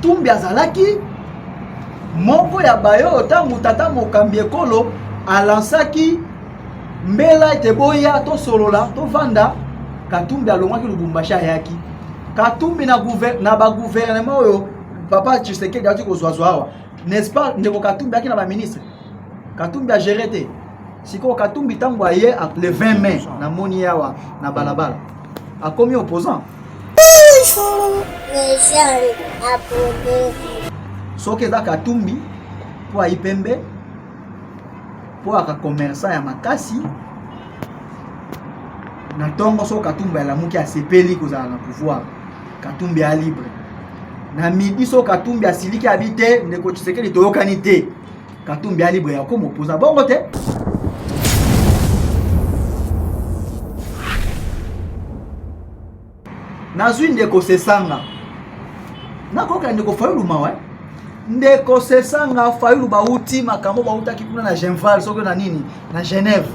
Katumbi azalaki moko ya bayo tangu tata mokambi ekolo alansaki mbela ete boya to solola to vanda Katumbi alongwaki Lubumbashi ayaki Katumbi na ba gouvernement oyo papa Tshisekedi ati kozwazwa awa n'est-ce pas ndeko Katumbi aki na ba ministre Katumbi a géré te siko Katumbi tango aye le 20 mai na moni yawa na balabala akomi opposant soki eza Katumbi po ayi pembe po aka commerçant ya makasi na tongo so Katumbi alamuki asepeli kozala na pouvoir Katumbi a libre na midi so Katumbi asiliki habite ndeko Tshisekedi toyokani te Katumbi a libre ya komo opposant bongo te nazwi ndeko Sesanga nakoka ndeko Fayulu mawe ndeko Sesanga Fayulu bauti makambo bautaki kuna na Genval soko na nini na Genève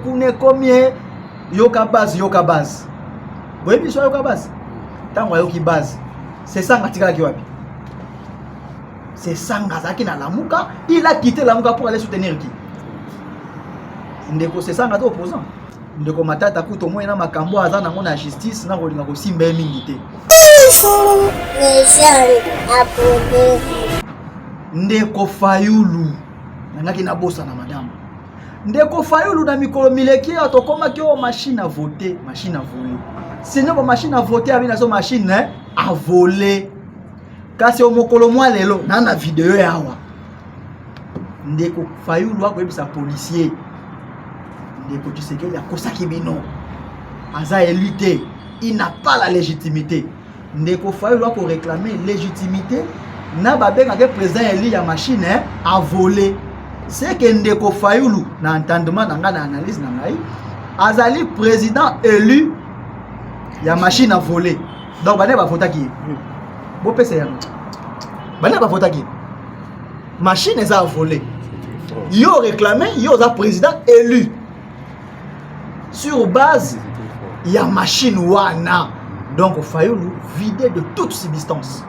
kune komie yoka base boyebi so yoka base tango yoki base Sesanga tikalaki wapi Sesanga zaki na lamuka il a quitté lamuka pour aller soutenir qui ndeko Sesanga to opposant ndeko Matata kuto moyena makambo aza nango na justice na kolinga kosimba mingi te ndeko Fayulu nangaki na bosa na madame ndeko Fayulu na mikolo mileki atokomaki o machine à voter sinon ba machine à voter abina so machine à voler kasi o mokolo mwa lelo na video yawa ndeko Fayulu akoyebisa policier ndeko Tshisekedi akosaki bino aza élité il n'a pas la légitimité ndeko Fayulu ako réclamer légitimité na babenga ke président eli ya machine à voler c'est que ndeko Fayulu na entendement na nga na analyse na ngai azali président élu ya machine à voler donc bane ba votaki bo pesa ya bane ba votaki machine eza à voler yo réclamer yo za président élu sur base ya machine wana donc Fayulu vidé de toute substance.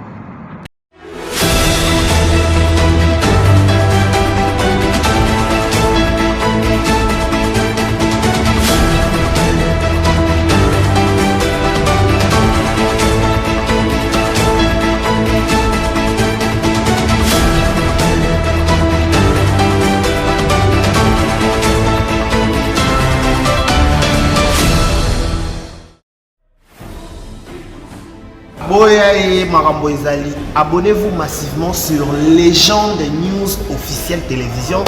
Abonnez-vous massivement sur Légende News officielle télévision.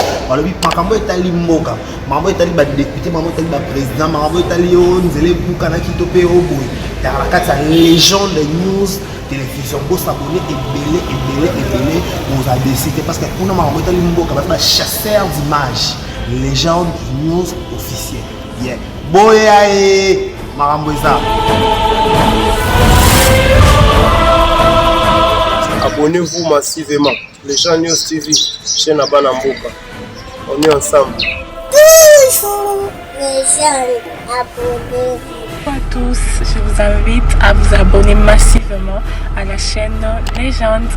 Makambo etali mboka, makambo etali ba député, makambo etali ba président, makambo etali o nzele buka na kitope o boy. Dans la carte Légende News télévision, vous s'abonner et vous abonnez parce que pour nous makambo etali mboka, ba chasseur d'images. Légende News officielle. Yeah. Boya e makambo eza. Abonnez-vous massivement. Les gens News TV, chaîne à Banamboka. On est ensemble. Bonjour les gens, abonnez-vous. Bonjour à tous, je vous invite à vous abonner massivement à la chaîne Légende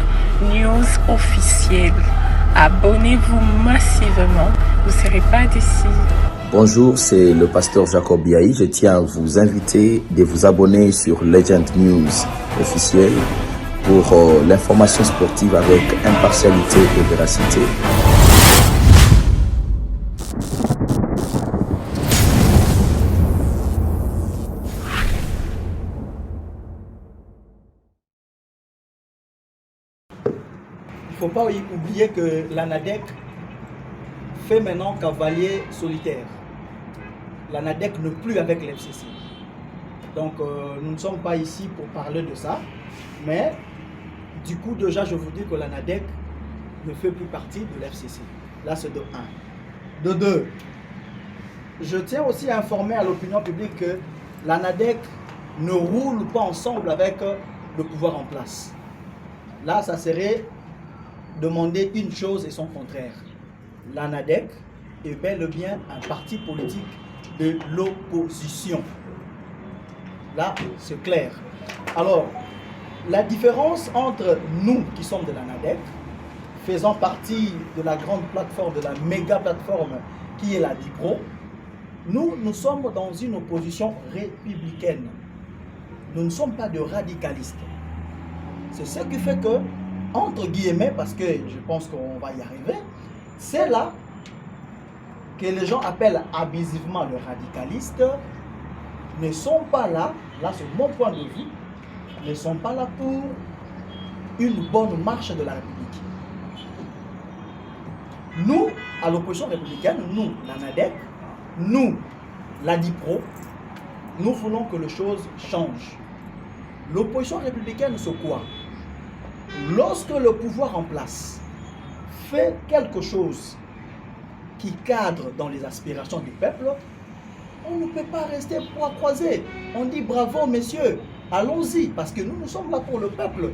News officielle. Abonnez-vous massivement, vous ne serez pas déçus. Bonjour, c'est le pasteur Jacob Biaï. Je tiens à vous inviter de vous abonner sur Legend News officielle pour l'information sportive avec impartialité et véracité. Il ne faut pas oublier que l'ANADEC fait maintenant cavalier solitaire. L'ANADEC n'est plus avec l'FCC. Donc nous ne sommes pas ici pour parler de ça, mais du coup déjà je vous dis que l'ANADEC ne fait plus partie de l'FCC. Là c'est de 1. De 2, je tiens aussi à informer à l'opinion publique que l'ANADEC ne roule pas ensemble avec le pouvoir en place. Là ça serait demander une chose et son contraire. L'ANADEC est bel et bien un parti politique de l'opposition. Là, c'est clair. Alors, la différence entre nous qui sommes de la NADEC, faisant partie de la grande plateforme, de la méga plateforme qui est la DIPRO, nous sommes dans une opposition républicaine. Nous ne sommes pas de radicalistes. C'est ce qui fait que, entre guillemets, parce que je pense qu'on va y arriver, c'est là que les gens appellent abusivement le radicaliste, ne sont pas là c'est mon point de vue, ne sont pas là pour une bonne marche de la République. Nous, à l'opposition républicaine, nous, la NADEC, nous, la DIPRO, nous voulons que les choses changent. L'opposition républicaine, c'est quoi? Lorsque le pouvoir en place fait quelque chose qui cadre dans les aspirations du peuple, on ne peut pas rester poids croisés. On dit bravo messieurs, allons-y, parce que nous sommes là pour le peuple.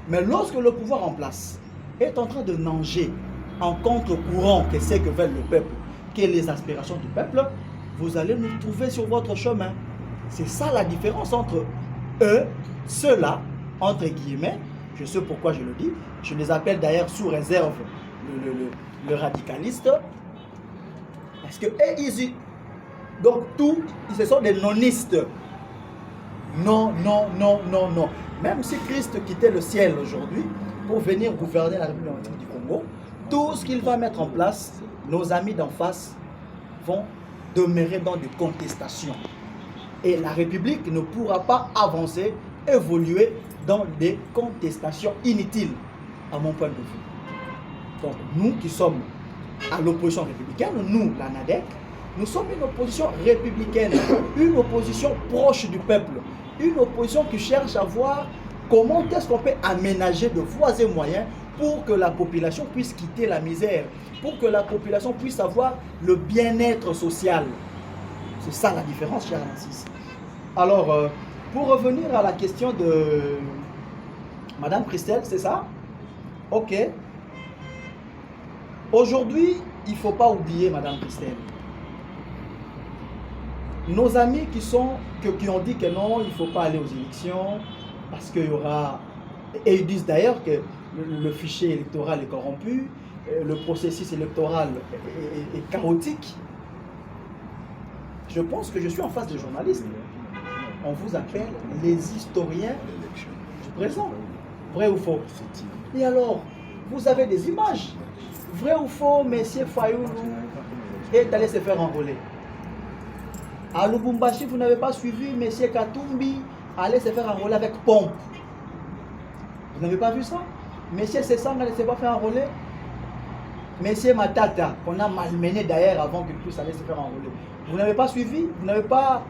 Mais lorsque le pouvoir en place est en train de nager en contre-courant que c'est que veut le peuple, que les aspirations du peuple, vous allez nous trouver sur votre chemin. C'est ça la différence entre eux, ceux-là, entre guillemets, je sais pourquoi je le dis, je les appelle d'ailleurs sous réserve le radicaliste, parce que donc tous, ils sont des nonistes. Non, non, non, non, non. Même si Christ quittait le ciel aujourd'hui pour venir gouverner la République du Congo, tout ce qu'il va mettre en place, nos amis d'en face vont demeurer dans des contestations. Et la République ne pourra pas avancer, évoluer dans des contestations inutiles, à mon point de vue. Donc nous qui sommes à l'opposition républicaine, nous, la NADEC, nous sommes une opposition républicaine, une opposition proche du peuple, une opposition qui cherche à voir comment est-ce qu'on peut aménager de voies et moyens pour que la population puisse quitter la misère, pour que la population puisse avoir le bien-être social. C'est ça la différence, cher Francis. Alors, pour revenir à la question de Madame Christelle, c'est ça? Ok. Aujourd'hui, il ne faut pas oublier Madame Christelle. Nos amis qui ont dit que non, il ne faut pas aller aux élections parce qu'il y aura... Et ils disent d'ailleurs que le fichier électoral est corrompu, le processus électoral est chaotique. Je pense que je suis en face des journalistes. On vous appelle les historiens du présent. Vrai ou faux? Et alors, vous avez des images. Vrai ou faux, Messieurs Fayoulou est allé se faire enrôler. À Lubumbashi, vous n'avez pas suivi Messieurs Katumbi aller se faire enrôler avec pompe. Vous n'avez pas vu ça? Messieurs Sessang allait se faire enrôler. Messieurs Matata, qu'on a malmené d'ailleurs avant qu'il puisse aller se faire enrôler. Vous n'avez pas suivi? Vous n'avez pas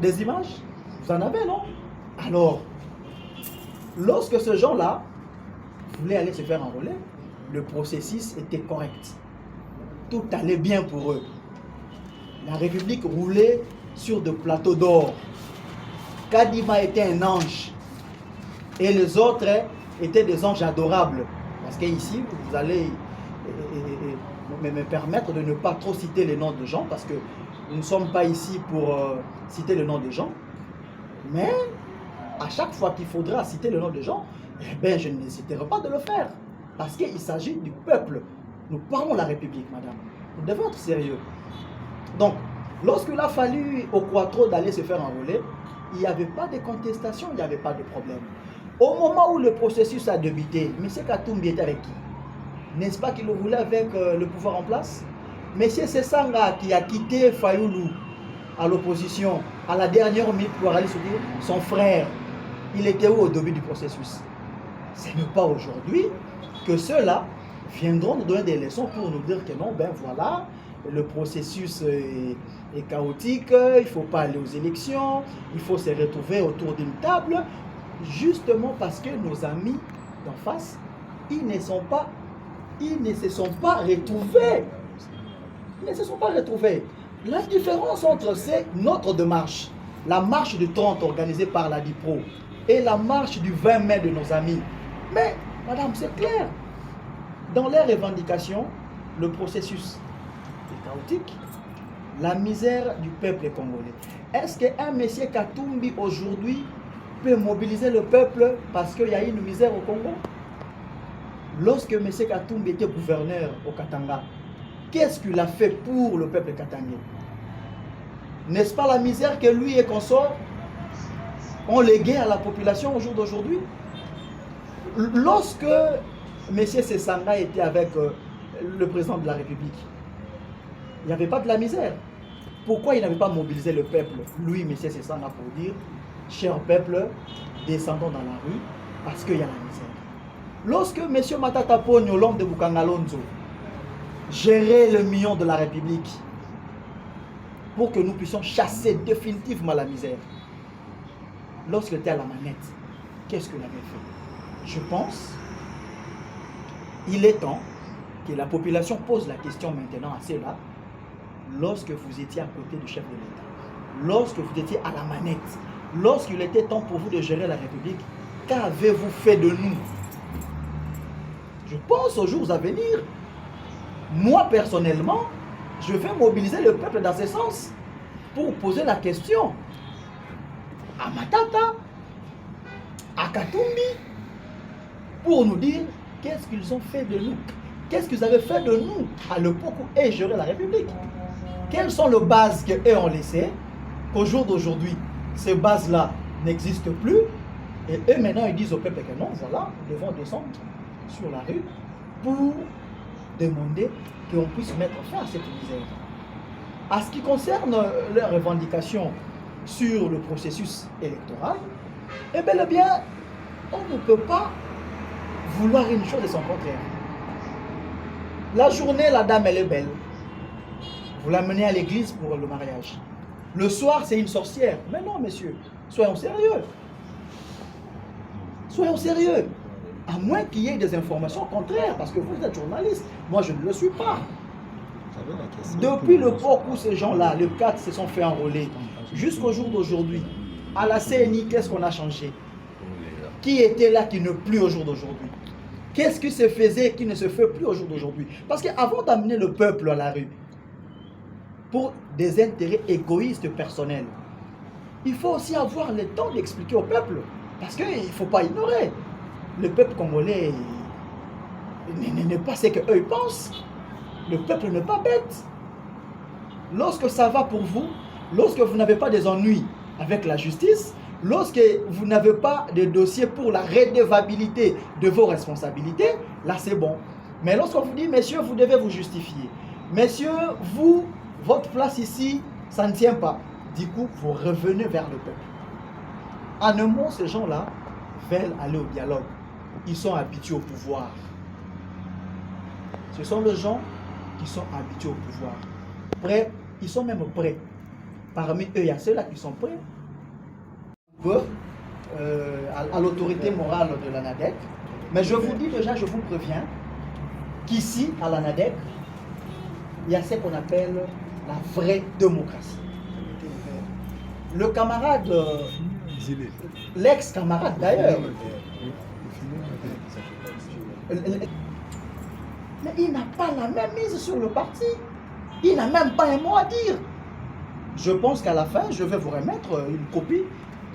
des images? Vous en avez, non? Alors, lorsque ce gens-là voulaient aller se faire enrôler, le processus était correct. Tout allait bien pour eux. La République roulait sur des plateaux d'or. Kadima était un ange. Et les autres étaient des anges adorables. Parce qu'ici, vous allez me permettre de ne pas trop citer les noms de gens, parce que nous ne sommes pas ici pour citer le nom des gens. Mais à chaque fois qu'il faudra citer le nom des gens, eh bien, je n'hésiterai pas de le faire. Parce qu'il s'agit du peuple. Nous parlons de la République, madame. Nous devons être sérieux. Donc, lorsqu'il a fallu au Quattro d'aller se faire enrôler, il n'y avait pas de contestation, il n'y avait pas de problème. Au moment où le processus a débuté, M. Katumbi était avec qui? N'est-ce pas qu'il le voulait avec le pouvoir en place? M. Sessanga qui a quitté Fayoulou à l'opposition, à la dernière minute pour aller soutenir son frère, il était où au début du processus? Ce n'est pas aujourd'hui que ceux-là viendront nous donner des leçons pour nous dire que non, ben voilà, le processus est chaotique, il ne faut pas aller aux élections, il faut se retrouver autour d'une table, justement parce que nos amis d'en face, ils ne se sont pas retrouvés. Ils ne se sont pas retrouvés. La différence entre notre démarche, la marche du 30 organisée par la DIPRO et la marche du 20 mai de nos amis. Mais, madame, c'est clair. Dans les revendications, le processus est chaotique. La misère du peuple congolais. Est-ce qu'un monsieur Katumbi aujourd'hui peut mobiliser le peuple parce qu'il y a une misère au Congo. Lorsque M. Katumbi était gouverneur au Katanga, qu'est-ce qu'il a fait pour le peuple katangais? N'est-ce pas la misère que lui et consorts ont léguée à la population au jour d'aujourd'hui? Lorsque M. Sessanga était avec le président de la République, il n'y avait pas de la misère. Pourquoi il n'avait pas mobilisé le peuple, lui, M. Sessanga, pour dire, cher peuple, descendons dans la rue parce qu'il y a la misère? Lorsque M. Matata Ponyo, l'homme de Bukangalonzo, gérait le million de la République pour que nous puissions chasser définitivement la misère, lorsqu'il était à la manette, qu'est-ce qu'il avait fait? Je pense il est temps que la population pose la question maintenant à ceux-là. Lorsque vous étiez à côté du chef de l'État, lorsque vous étiez à la manette, lorsqu'il était temps pour vous de gérer la République, qu'avez-vous fait de nous? Je pense aux jours à venir. Moi, personnellement, je vais mobiliser le peuple dans ce sens pour poser la question à Matata, à Katumbi, pour nous dire qu'est-ce qu'ils ont fait de nous, qu'est-ce qu'ils avaient fait de nous à l'époque où ils géraient la République. Quelles sont les bases qu'eux ont laissées, qu'au jour d'aujourd'hui, ces bases-là n'existent plus, et eux maintenant ils disent au peuple que non, voilà, nous devons descendre sur la rue pour demander qu'on puisse mettre fin à cette misère. À ce qui concerne leurs revendications sur le processus électoral, eh bien, on ne peut pas vouloir une chose et son contraire. La journée, la dame, elle est belle. Vous la menez à l'église pour le mariage. Le soir, c'est une sorcière. Mais non, messieurs, soyons sérieux. Soyons sérieux. À moins qu'il y ait des informations contraires, parce que vous êtes journaliste. Moi, je ne le suis pas. Depuis l'époque où ces gens-là, les 4, se sont fait enrôler, jusqu'au jour d'aujourd'hui, à la CNI, qu'est-ce qu'on a changé? Qui était là qui ne plus au jour d'aujourd'hui? Qu'est-ce qui se faisait qui ne se fait plus au jour d'aujourd'hui? Parce qu'avant d'amener le peuple à la rue, pour des intérêts égoïstes personnels, il faut aussi avoir le temps d'expliquer au peuple. Parce qu'il ne faut pas ignorer. Le peuple congolais n'est pas ce qu'eux pensent. Le peuple n'est pas bête. Lorsque ça va pour vous, lorsque vous n'avez pas des ennuis avec la justice, lorsque vous n'avez pas de dossier pour la redevabilité de vos responsabilités, là c'est bon. Mais lorsqu'on vous dit, messieurs, vous devez vous justifier. Messieurs, vous, votre place ici, ça ne tient pas. Du coup, vous revenez vers le peuple. En un mot, ces gens-là veulent aller au dialogue. Ils sont habitués au pouvoir. Ce sont les gens qui sont habitués au pouvoir. Prêts, ils sont même prêts. Parmi eux, il y a ceux-là qui sont prêts. À l'autorité morale de l'ANADEC. Mais je vous dis déjà, je vous préviens, qu'ici, à l'ANADEC, il y a ce qu'on appelle la vraie démocratie. Le camarade, l'ex-camarade d'ailleurs, mais il n'a pas la même mise sur le parti. Il n'a même pas un mot à dire. Je pense qu'à la fin, je vais vous remettre une copie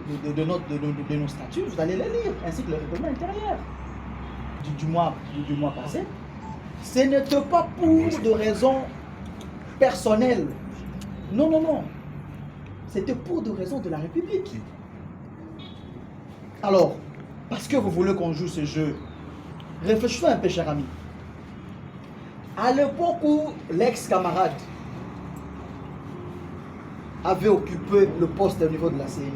de nos statuts. Vous allez les lire, ainsi que le règlement intérieur du mois passé. Ce n'était pas pour de raisons personnelles. Non, non, non. C'était pour des raisons de la République. Alors, parce que vous voulez qu'on joue ce jeu, réfléchissons un peu, cher ami. À l'époque où l'ex-camarade avait occupé le poste au niveau de la CNI,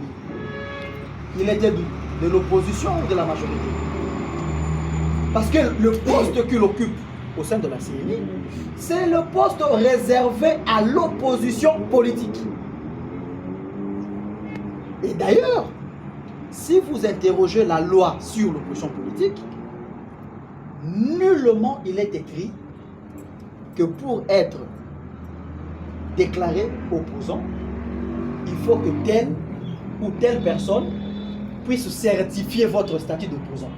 il était de l'opposition ou de la majorité? Parce que le poste qu'il occupe au sein de la CNI, c'est le poste réservé à l'opposition politique. Et d'ailleurs, si vous interrogez la loi sur l'opposition politique, nullement il est écrit que pour être déclaré opposant, il faut que telle ou telle personne puisse certifier votre statut d'opposant.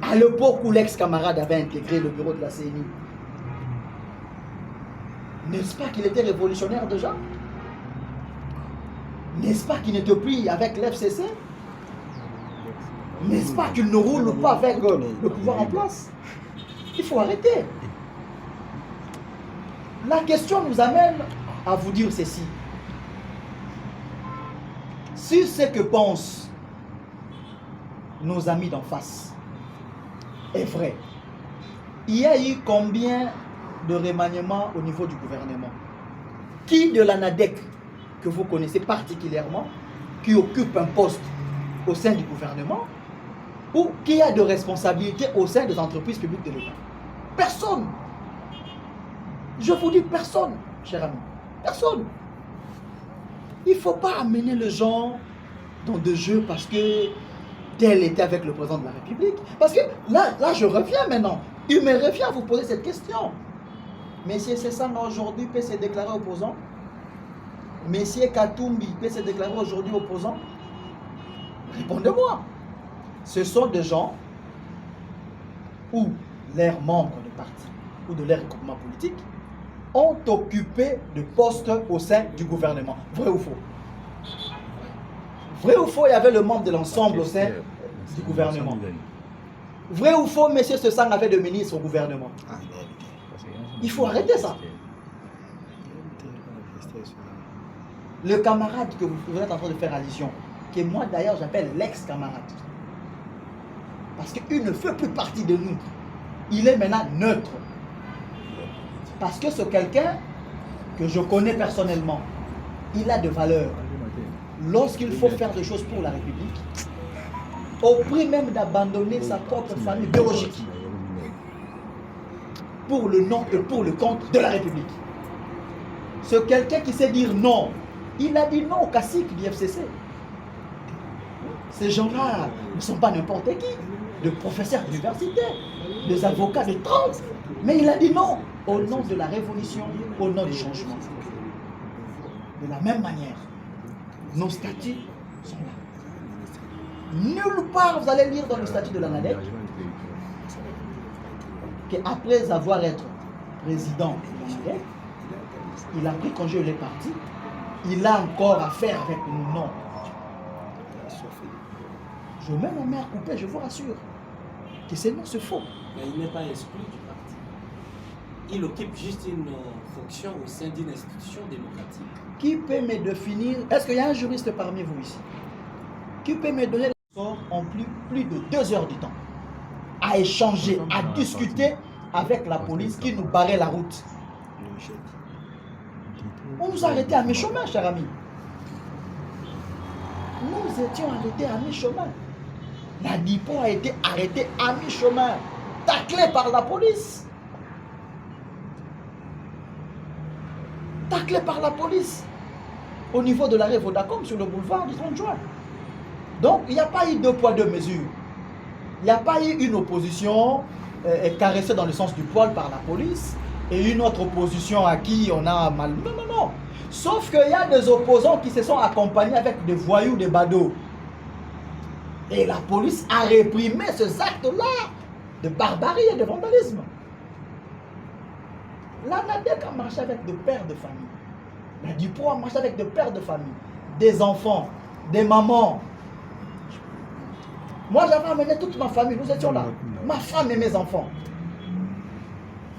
À l'époque où l'ex-camarade avait intégré le bureau de la CNI, n'est-ce pas qu'il était révolutionnaire déjà? N'est-ce pas qu'il ne te plie avec l'FCC? N'est-ce pas qu'il ne roule pas avec le pouvoir en place? Il faut arrêter. La question nous amène à vous dire ceci. Si ce que pensent nos amis d'en face est vrai, il y a eu combien de remaniements au niveau du gouvernement? Qui de la NADEC que vous connaissez particulièrement, qui occupe un poste au sein du gouvernement, ou qui a de responsabilités au sein des entreprises publiques de l'État? Personne. Je vous dis personne, cher ami. Personne. Il ne faut pas amener les gens dans des jeux parce que tel était avec le président de la République. Parce que là je reviens maintenant. Il me revient à vous poser cette question. Messieurs Sessanga aujourd'hui peut se déclarer opposant. Messieurs Katumbi peut se déclarer aujourd'hui opposant. Répondez-moi. Ce sont des gens où leurs membres de parti ou de leurs groupements politiques ont occupé de postes au sein du gouvernement. Vrai ou faux? Vrai ou faux, il y avait le membre de l'ensemble au sein du gouvernement. Vrai ou faux, M. Sessanga avait de ministres au gouvernement. Il faut arrêter ça. Le camarade que vous êtes en train de faire allusion, que moi d'ailleurs j'appelle l'ex-camarade, parce qu'il ne fait plus partie de nous. Il est maintenant neutre. Parce que c'est quelqu'un que je connais personnellement. Il a de valeurs. Lorsqu'il faut faire des choses pour la République, au prix même d'abandonner sa propre famille biologique, pour le nom et pour le compte de la République. C'est quelqu'un qui sait dire non. Il a dit non au cacique du FCC. Ces gens-là ne sont pas n'importe qui, de professeurs d'université, des avocats de 30. Mais il a dit non au nom de la révolution, au nom du changement. De la même manière, nos statuts sont là. Nulle part vous allez lire dans le statut de la NADEC qu'après avoir été président de la NADEC, il a pris congé, il est parti. Il a encore à faire avec nous. Non. Je mets ma main à couper, je vous rassure. Que ces noms se faux. Mais il n'est pas exclu du parti. Il occupe juste une fonction au sein d'une institution démocratique. Qui peut me définir? Est-ce qu'il y a un juriste parmi vous ici? Qui peut me donner en plus de 2 heures du temps à échanger, à discuter avec la police qui nous barrait la route? On nous a arrêtés à mi-chemin, cher ami. Nous étions arrêtés à mi-chemin. La DIPO a été arrêtée à mi-chemin, taclée par la police. Taclée par la police au niveau de l'arrêt Vodacom sur le boulevard du 30 juin. Donc, il n'y a pas eu 2 poids 2 mesures. Il n'y a pas eu une opposition caressée dans le sens du poil par la police et une autre opposition à qui on a mal. Non, non, non. Sauf qu'il y a des opposants qui se sont accompagnés avec des voyous, des badauds. Et la police a réprimé ces actes-là de barbarie et de vandalisme. La NADEC a marché avec des pères de famille. La DIPO a marché avec des pères de famille, des enfants, des mamans. Moi, j'avais amené toute ma famille, nous étions là. Ma femme et mes enfants.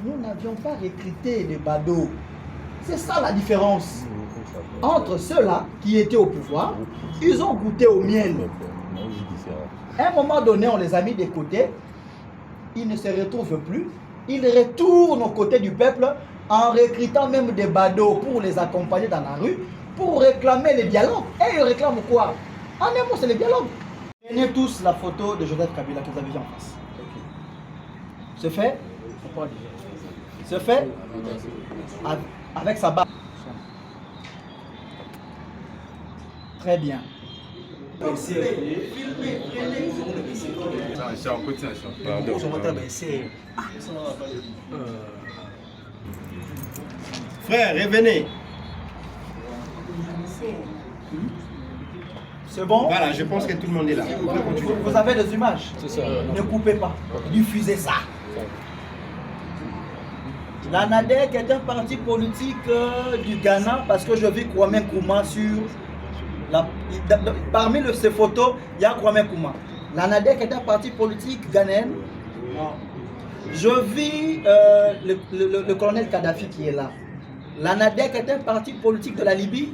Nous n'avions pas recruté des badauds. C'est ça la différence. Entre ceux-là qui étaient au pouvoir, ils ont goûté au miel. À un moment donné, on les a mis de côté. Ils ne se retrouvent plus. Ils retournent aux côtés du peuple en recrutant même des badauds pour les accompagner dans la rue, pour réclamer les dialogues. Et ils réclament quoi? En un mot, c'est les dialogues. Prenez tous la photo de Joseph Kabila que vous avez vu en face. C'est fait? C'est fait avec sa barbe. Très bien. Frère, revenez. C'est bon? Voilà, je pense que tout le monde est là. Vous pouvez continuer. Vous avez des images? C'est ça. Ne coupez pas. Diffusez ça. La NADEC est un parti politique du Ghana parce que je vis Kwame Nkrumah sur Parmi ces photos, il y a Kwame Nkrumah. L'ANADEC est un parti politique ghanéen. Je vis le colonel Kadhafi qui est là. L'ANADEC est un parti politique de la Libye.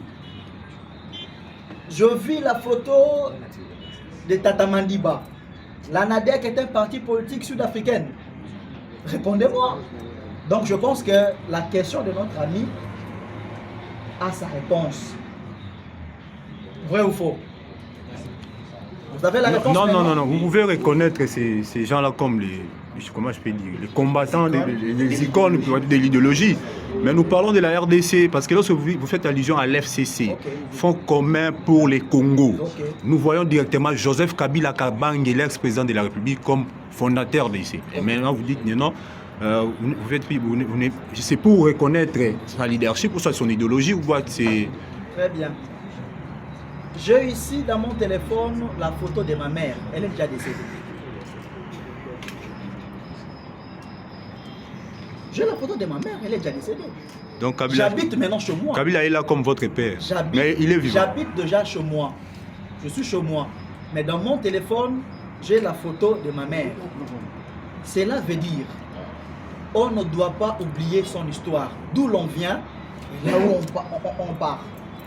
Je vis la photo de Tata Mandiba. L'ANADEC est un parti politique sud-africain. Répondez-moi. Donc je pense que la question de notre ami a sa réponse. Vrai ou faux? Vous avez la réponse? Non. Vous pouvez reconnaître ces gens-là comme comment je peux dire, les combattants, les icônes de l'idéologie. Mais nous parlons de la RDC parce que lorsque vous faites allusion à l'FCC, Fonds commun pour les Congos, nous voyons directement Joseph Kabila Kabange, l'ex-président de la République, comme fondateur d'ici. Et maintenant vous dites non. C'est pour reconnaître sa leadership ou soit son idéologie ou quoi c'est... Très bien. J'ai ici dans mon téléphone la photo de ma mère. Elle est déjà décédée. J'ai la photo de ma mère, elle est déjà décédée. Donc Kabila, j'habite maintenant chez moi. Kabila est là comme votre père. Mais il est vivant. J'habite déjà chez moi. Je suis chez moi. Mais dans mon téléphone, j'ai la photo de ma mère. Cela veut dire on ne doit pas oublier son histoire. D'où l'on vient, et là où on part.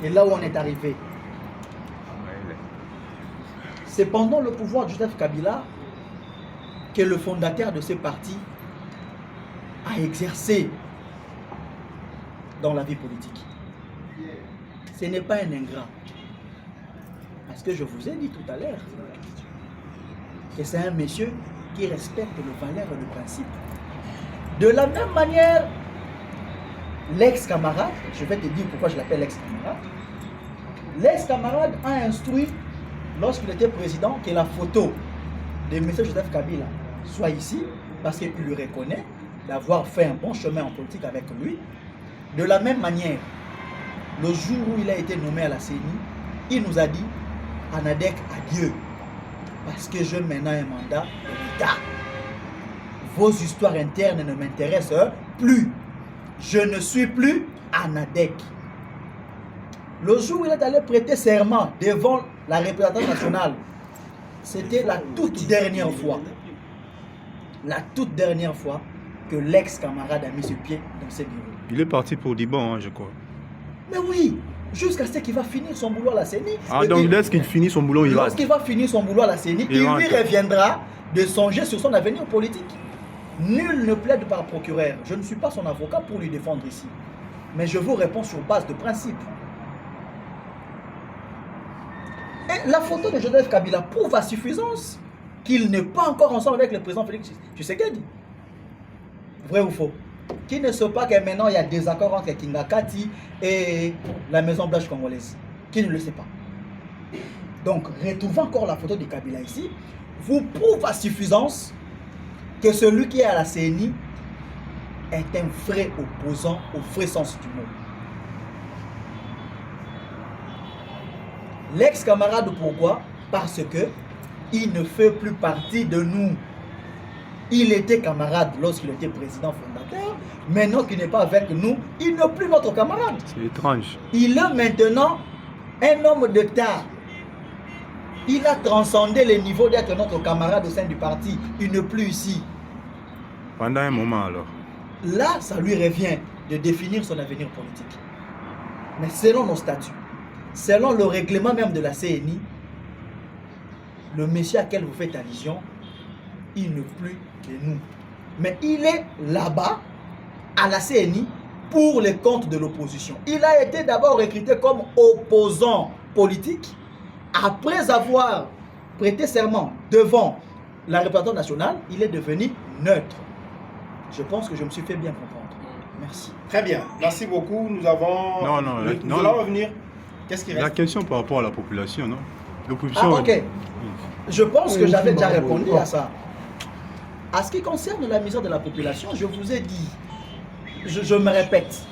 Et là où on est arrivé. C'est pendant le pouvoir de Joseph Kabila que le fondateur de ce parti a exercé dans la vie politique. Ce n'est pas un ingrat. Parce que je vous ai dit tout à l'heure que c'est un monsieur qui respecte les valeurs et les principes. De la même manière, l'ex-camarade, je vais te dire pourquoi je l'appelle l'ex-camarade a instruit, lorsqu'il était président, que la photo de M. Joseph Kabila soit ici, parce qu'il lui reconnaît d'avoir fait un bon chemin en politique avec lui. De la même manière, le jour où il a été nommé à la CENI, il nous a dit, ANADEC, adieu, parce que je mène un mandat de l'État. Vos histoires internes ne m'intéressent plus. Je ne suis plus ANADEC. Le jour où il est allé prêter serment devant la représentation nationale, c'était la toute dernière fois. La toute dernière fois que l'ex-camarade a mis ses pieds dans ses bureaux. Il est parti pour Diban, hein, je crois. Mais oui, jusqu'à ce qu'il va finir son boulot à la CENI. Ah, donc dès qu'il finit son boulot, il va. Lorsqu'il va finir son boulot à la CENI, il lui reviendra de songer sur son avenir politique. Nul ne plaide par procureur. Je ne suis pas son avocat pour lui défendre ici. Mais je vous réponds sur base de principe. Et la photo de Joseph Kabila prouve à suffisance qu'il n'est pas encore ensemble avec le président Félix Tshisekedi. Vrai ou faux? Qui ne sait pas que maintenant il y a des accords entre Kinga Kati et la Maison Blanche congolaise? Qui ne le sait pas? Donc, retrouvez encore la photo de Kabila ici, vous prouve à suffisance que celui qui est à la CENI est un vrai opposant au vrai sens du mot. L'ex-camarade, pourquoi? Parce que il ne fait plus partie de nous. Il était camarade lorsqu'il était président fondateur. Maintenant qu'il n'est pas avec nous, il n'est plus notre camarade. C'est étrange. Il est maintenant un homme d'État. Il a transcendé les niveaux d'être notre camarade au sein du parti. Il n'est plus ici. Pendant un moment alors. Là, ça lui revient de définir son avenir politique. Mais selon nos statuts, selon le règlement même de la CENI, le monsieur à quel vous faites allusion, il n'est plus que nous. Mais il est là-bas, à la CENI, pour les comptes de l'opposition. Il a été d'abord recruté comme opposant politique. Après avoir prêté serment devant la représentation nationale, il est devenu neutre. Je pense que je me suis fait bien comprendre. Merci. Très bien. Merci beaucoup. Nous avons... Nous allons revenir. Qu'est-ce qui reste? La question par rapport à la population, non? L'opposition... Ah, ok. Je pense que j'avais déjà répondu à ça. À ce qui concerne la misère de la population, je vous ai dit, je me répète,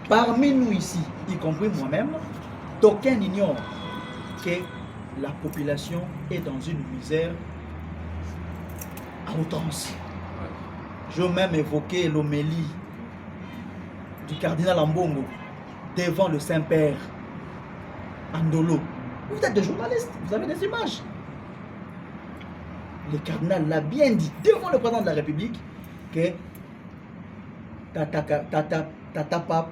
parmi nous ici, y compris moi-même, d'aucun n'ignore que la population est dans une misère à outrance. Je vais même évoquer l'homélie du cardinal Ambongo devant le Saint-Père. Andolo. Vous êtes des journalistes, vous avez des images. Le cardinal l'a bien dit devant le président de la République que Tata Pape,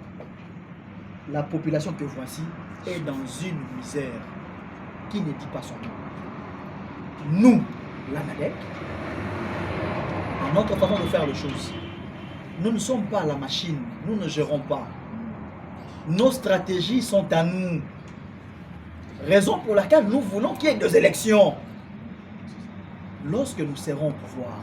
la population que voici, est dans une misère qui ne dit pas son nom. Nous, l'ANADEC, à notre façon de faire les choses, nous ne sommes pas la machine, nous ne gérons pas. Nos stratégies sont à nous. Raison pour laquelle nous voulons qu'il y ait des élections. Lorsque nous serons au pouvoir,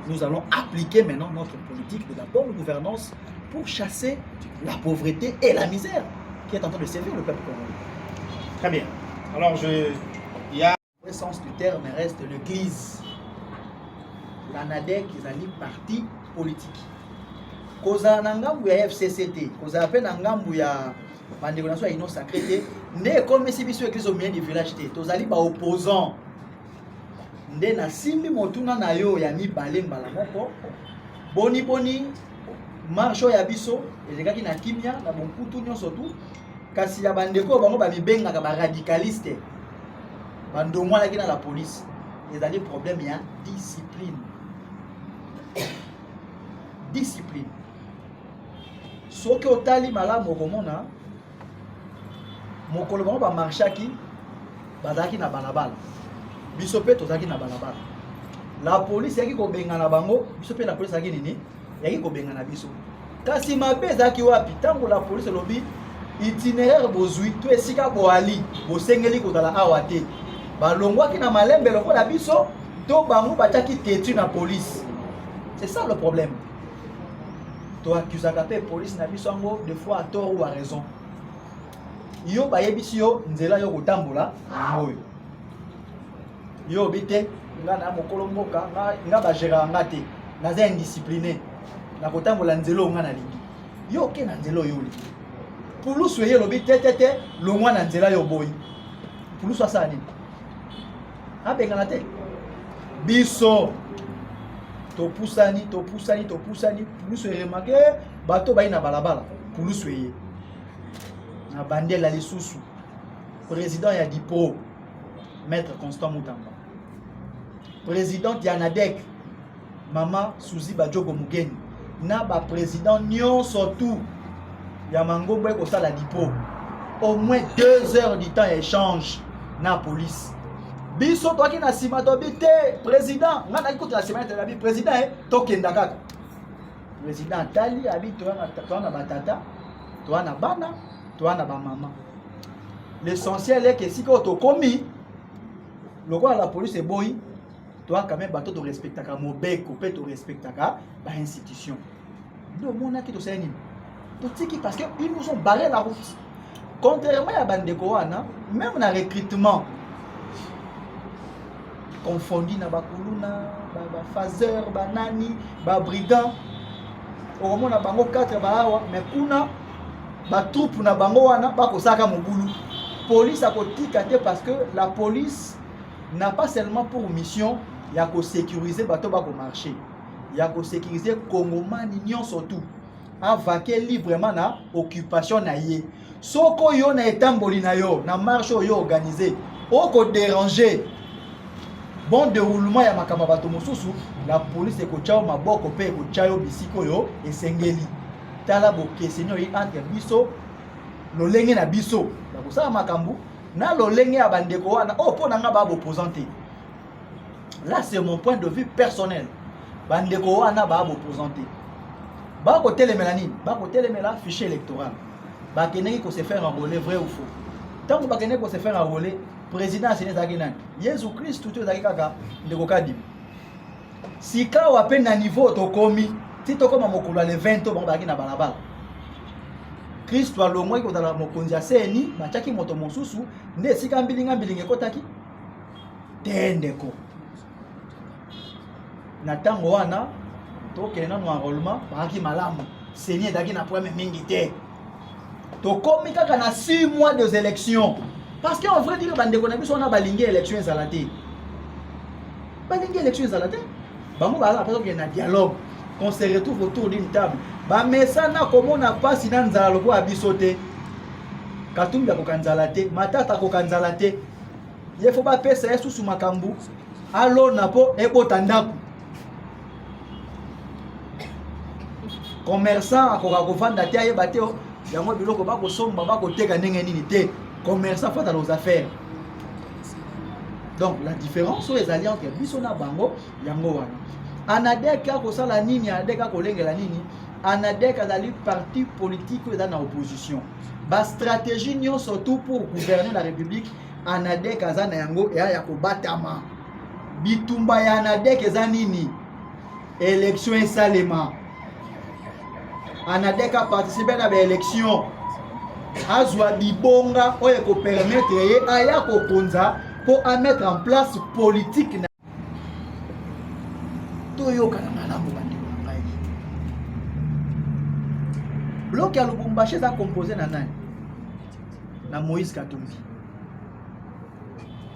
nous allons appliquer maintenant notre politique de la bonne gouvernance pour chasser la pauvreté et la misère qui est en train de servir le peuple congolais. Très bien. Alors, il y a... Le sens du terme reste l'église. L'ANADEC, ils ont un parti politique. Koza nangambu ya FCCT, koza ape nangambu ya bandeko ya ino sacré, ne comme si biso église au milieu du village te, tozali ba opposant. Nde na simbi motuna na yo ya mibale mbala moko. Boni boni marcho ya biso, ezekaki na kimia na bonkutu nyonso tu. Kasi ya bandeko bango ba mibengaka ba radicaliste. Bando mwana ki na la police. Ezali problème ya discipline. Discipline. Soki otali malamu okomona mokolo bango ba marchaki bazaki na balabala. Biso pe tozaki na balabala. La police yaki ko benga na bango, biso pe la police yaki nini? Yaki ko benga na biso. Kasi mabe zaki wapi tango la police lobi itinéraire bozui to esika boali bosengeli ko dala awa te. Balongwaki na malembe lokola biso to bango bataki tetu na police. C'est ça le problème. Tu accuses la police na biso ngo des fois à tort ou à raison. Yo ba yebisi yo nzela yo kotambola ngoyo. Yo bité nga na mokolo mboka nga ba gérera ngate naza indiscipliné na kotambola nzelo nga na lingi. Yo ke na nzelo yo li. Pulusu ye lobi tete longwa na nzela yo boyi. Pulusu asa nini? Abenga na te. Biso topusani pulusu remarqué bato bayi na balabala pulusu ye na bandela lisusu président ya Dipo maître Constant Mutamba président ya ANADEC mama Suzy Badjogo Mugeni na ba président nyonso tout ya Mangombo ko sala Dipo au moins 2 heures du temps échange na police. Biso toki na sima to bité président ngana ikuti na sima na bi président tokenda kaka président tali abi to na batata to na bana to na ba mama. L'essentiel est que si ko to komi lokola la police est boy to quand même bato to respectaka mobeko pe to respectaka ba institution. Do mona ki to seni to tiki parce que ils nous ont barré la route. Contrairement à bandeko wana même na recrutement confondu na bakuluna ba fazer banani ba brigand au moins na bango 4 ba awa mais kuna ba troupe na bango wana ba kosaka mobulu police a kotika te parce que la police n'a pas seulement pour mission ya ko sécuriser bato ba ko marcher ya ko sécuriser kongomani nyonso tout a vaquer librement na occupation na ye soko yo na etamboli na yo na marche yo organisé o ko déranger bon déroulement ya makamba bato mosusu la police ekochao maboko pe ekochao bisiko yo esengeli tala bokeseni oyi entre biso lolenge na biso bakosala makambu na lolenge ya bandeko wana po nanga ba opposante. Là c'est mon point de vue personnel. Bandeko wana ba opposante ba ko telemela nini ba ko telemela fichier électoral ba keneki ko se faire enrôler vrai ou faux tant que ba keneki ko se faire enrôler président c'est ezaki nani Yesu Christ tout ezaki kaka ndeko kadi sika wa pe na niveau tokomi ti tokoma mokolo le 20 to baki na balabala Christ wa lomoi ko dala mokonzi ya seni bachaki moto mosusu nde sika mbilinga ekotaki tendeko na tango wana tokende na enrôlement baki malamu seni ezaki na problème mingi te tokomi kaka na 6 mois de élections. Parce qu'en vrai dire bandeko na biso na balingi élection ezalate. Balingi élection ezalate. Bango bala parce qu'il y a un dialogue. On se retrouve autour d'une table. Ba mesa na komona pasi na nzala loko abisote. Katumbi akokanzala te, Matata akokanzala te. Il faut pas pesa yesu sous makambu. Allo napo ebota ndaku. Commerçant akoka kovanda te ayeba te yango biloko bako somba bako teka ndenge nini te. Commerçant faut dans aux affaires. Donc la différence sur les alliances que biso na bango yango wana. Anadek akosala nini, Anadek akolengela nini? Anadek azali parti politique dans l'opposition. Ba stratégie nyon surtout pour gouverner la République. Anadek azana yango ya yakobatama. Bitumba ya Anadek eza nini? Élection esalema. Anadek a participé à l'élection. Azwa bibonga oye ko permettre ye aya ko konza pour mettre en place politique na toyo kana malamu bandi ngai. Bloc ya Lubumbashi a composé na nani? Na Moïse Katumbi.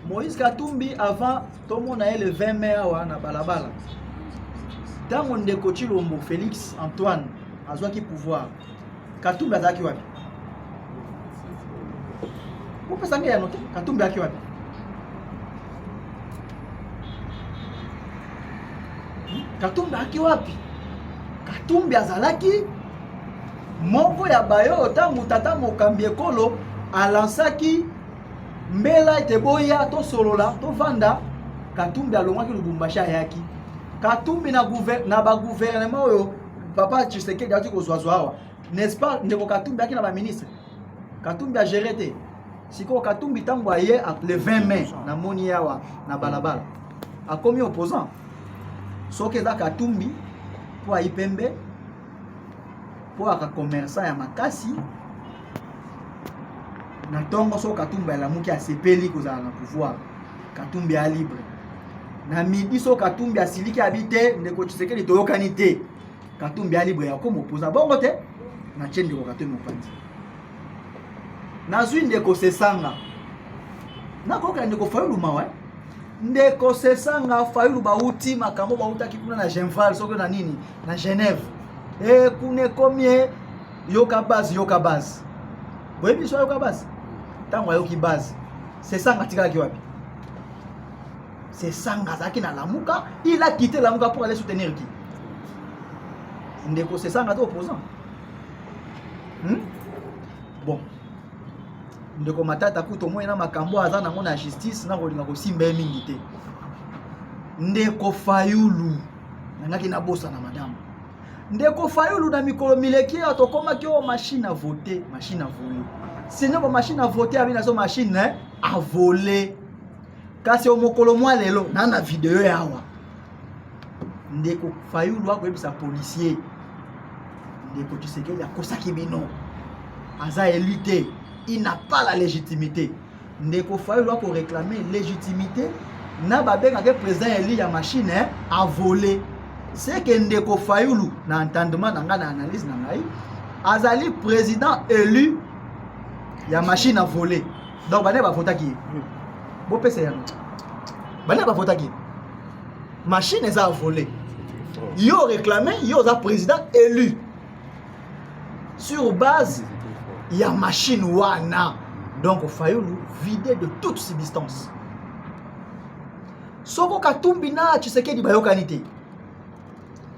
Moïse Katumbi avant tout le monde a le 20 mai na balabala. Dans mon ndeko Chilombo Félix Antoine azwa ki pouvoir. Katumbi azaki wapi? Vous pensez qu'il y a noté Katumbi aki wapi? Katumbi aki wapi? Katumbi azalaki moko ya bayo tangu tata mokambi ekolo alansaki mbela ete boya to solola to vanda. Katumbi alongwaki Lubumbashi ayaki. Katumbi na ba gouvernement oyo papa Tshisekedi ati kozwazwa awa. N'est-ce pas ndeko Katumbi aki na ba ministre? Katumbi a géré te. Siko Katumbi tango aye le 20 mai na moni yawa na balabala. A komi opposant. Soke za Katumbi po aipembe po aka commerçant ya makasi. Na tongo so Katumbi alamuki asepeli kozala na pouvoir. Katumbi a libre. Na midi so Katumbi asiliki habite ndeko Tshisekedi toyokani te. Katumbi a libre ya komo opposant. Bongo te na chende ko Katumbi opandi. Nazwi ndeko sesanga. Nakoka ndeko Fayulu mawe. Ndeko sesanga Fayulu bauti makambo bauta kikuna na Genval soko na nini na Genève. Kune komie yoka base. Boyebi so yoka base. Tango yoki base. Sesanga tikala ki wapi? Sesanga zaki na Lamuka, il a quitté Lamuka pour aller soutenir qui? Ndeko sesanga to opposant. Bon. Ndeko Matata kuto moyena makambo aza nango na justice na kolinga kosimba mingi te. Ndeko Fayulu nangaki na bosa na madame. Ndeko Fayulu na mikolo mileki atokoma ki o machine à voter, machine à voler. Sinon ba machine à voter abina so machine à voler. Kasi o mokolo mwa lelo na video yawa. Ndeko Fayulu akoyebisa policier. Ndeko Tshisekedi akosaki bino. Aza élité. Il n'a pas la légitimité. Ndeko Fayulu doit réclamer légitimité. Na babenga ke président eli ya machine à voler. C'est que Ndeko Fayulu na entendement na analyse na ngai azali président élu ya machine à voler. Donc bane ba vota ki. Bo pese ya. Bane ba vota ki. Machine za voler. Yo réclamer yo za président élu. Sur base il y a machine wana. Donc Fayulu vidé de toute substance. Soko Katumbi na Tshisekedi bayokani te.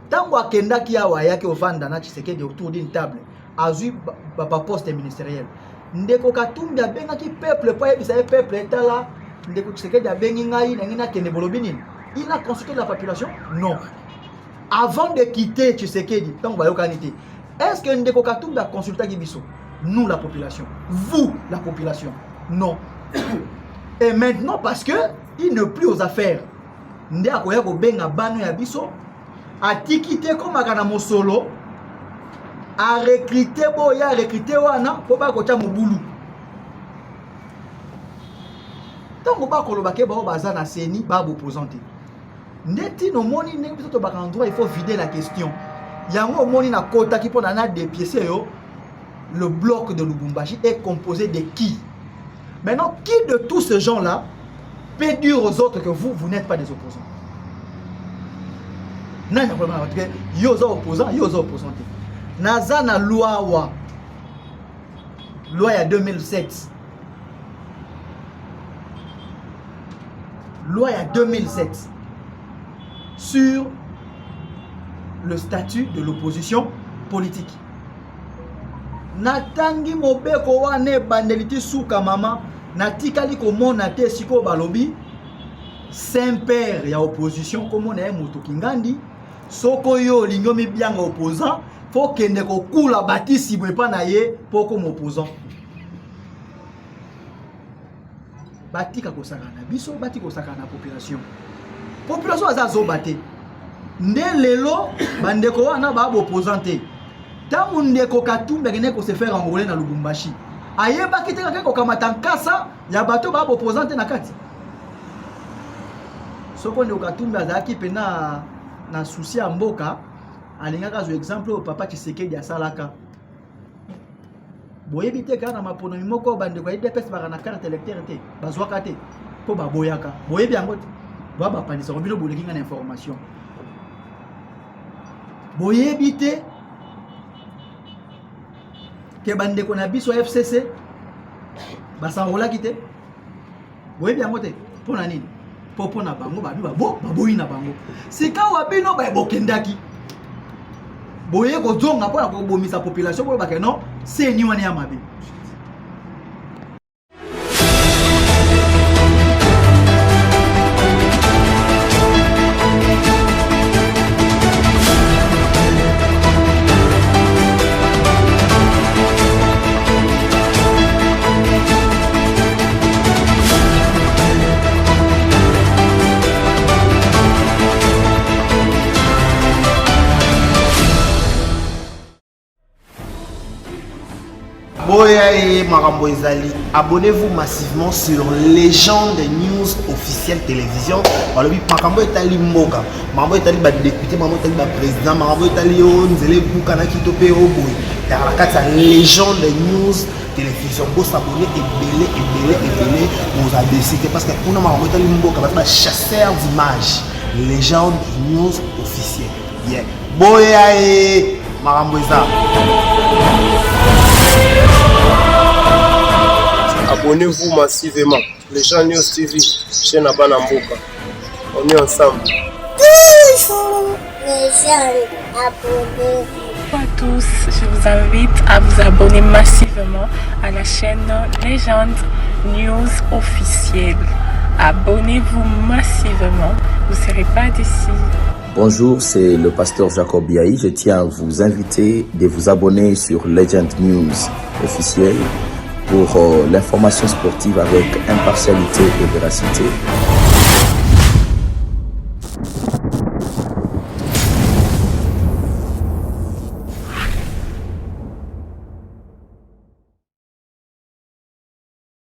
Tango akendaki awa yake ovanda na Tshisekedi autour d'une table azui ba poste ministériel. Ndeko Katumbi abengaki peuple pa yebisa peuple etala ndeko Tshisekedi abengi ngai na ngina kende bolobini. Il a consulté la population? Non. Avant de quitter Tshisekedi, tango bayokani te. Est-ce que Ndeko Katumbi a consulté Gibiso? Nous la population, vous la population, non. Et maintenant parce que il n'est plus aux affaires. Ndé akoya ko benga bano ya biso a tikité comme akana mosolo a recruter boya recruter wana po ba ko tia mobulu. Donc ba ko lobake ba baza na seni ba opposante. Ndé ti no moni ne biso to ba endroit il faut vider la question. Yango moni na kota ki pona na dépiécer yo. Le bloc de Lubumbashi est composé de qui? Maintenant, qui de tous ces gens-là peut dire aux autres que vous n'êtes pas des opposants? Non, il y a un problème. Yo opposant, yo opposant. Nazana Luawa. loi ya 2007. Loi ya 2007 sur le statut de l'opposition politique. Natangi mobeko wane bandeliti suka mama natikali komona te siko balobi Saint-Père ya opposition komona ya moto kingandi soko yo lingomi bianga opposant faut kende ko kula batisi bwepa na ye poko mo opposant batika ko sakana biso batiko sakana population azazo bate nde lelo bandeko wana ba opposante tangu ndeko Katumbi akende ko se faire enrôler na Lubumbashi ayeba kiteka keko kamata nkasa ya bato ba opposante na kati soko ndeko Katumbi azaki pena na souci ya mboka alingaka zo exemple au papa Tshisekedi asalaka boyebi te kana mapono moko bandeko ya IDPS baka na carte électeur te bazwaka te po baboyaka boyebi yango te ba panisa ko bino bolekinga na information boyebi te ke bandeko na biso FCC basangola kite boyebi yango te pona nini popo na bango babi baboyi na bango sika wabino ba bokendaki boye ko zonga pona ko bomisa population ko ba non c'est ni wani ya mabe. Abonnez-vous massivement sur Légende News officielle télévision. Balobi makambo etali mboka, makambo etali ba député, makambo etali ba président, makambo etali onzele bukana kitope oboy. Dans la carte Légende News télévision, vous s'abonner et vous abonnez parce que on a makambo etali mboka, ba chasseur d'images. Légende News officielle. Yeah. Boya makambo eza. Abonnez-vous massivement. Les gens News TV, chaîne à Banamboka. On est ensemble. Toujours les jeunes, abonnez-vous. Bonjour à tous, je vous invite à vous abonner massivement à la chaîne Légende News officielle. Abonnez-vous massivement, vous ne serez pas déçus. Bonjour, c'est le pasteur Jacob Biaï. Je tiens à vous inviter de vous abonner sur Legend News officielle pour l'information sportive avec impartialité et véracité.